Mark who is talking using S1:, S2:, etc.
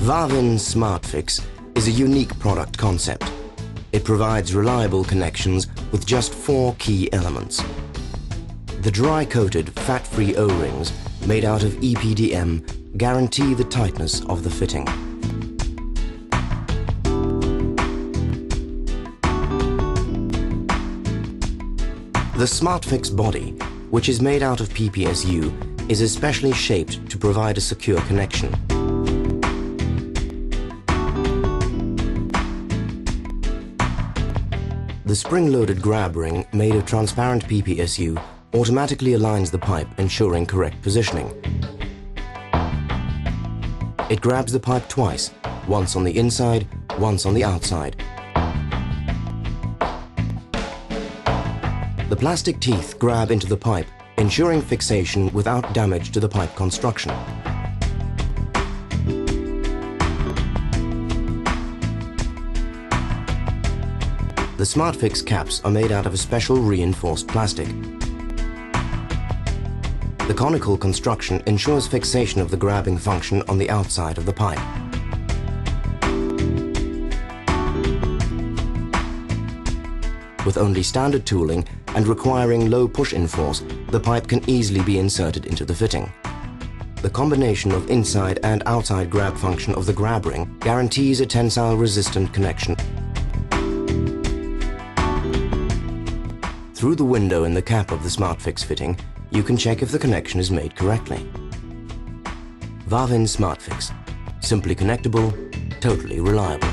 S1: Wavin SmartFix is a unique product concept. It provides reliable connections with just 4 key elements. The dry-coated, fat-free O-rings made out of EPDM guarantee the tightness of the fitting. The SmartFix body, which is made out of PPSU, is especially shaped to provide a secure connection. The spring-loaded grab ring made of transparent PPSU automatically aligns the pipe, ensuring correct positioning. It grabs the pipe twice, once on the inside, once on the outside. The plastic teeth grab into the pipe, ensuring fixation without damage to the pipe construction. The SmartFix caps are made out of a special reinforced plastic. The conical construction ensures fixation of the grabbing function on the outside of the pipe. With only standard tooling and requiring low push-in force, the pipe can easily be inserted into the fitting. The combination of inside and outside grab function of the grab ring guarantees a tensile-resistant connection. Through the window in the cap of the SmartFix fitting, you can check if the connection is made correctly. Wavin SmartFix. Simply connectable, totally reliable.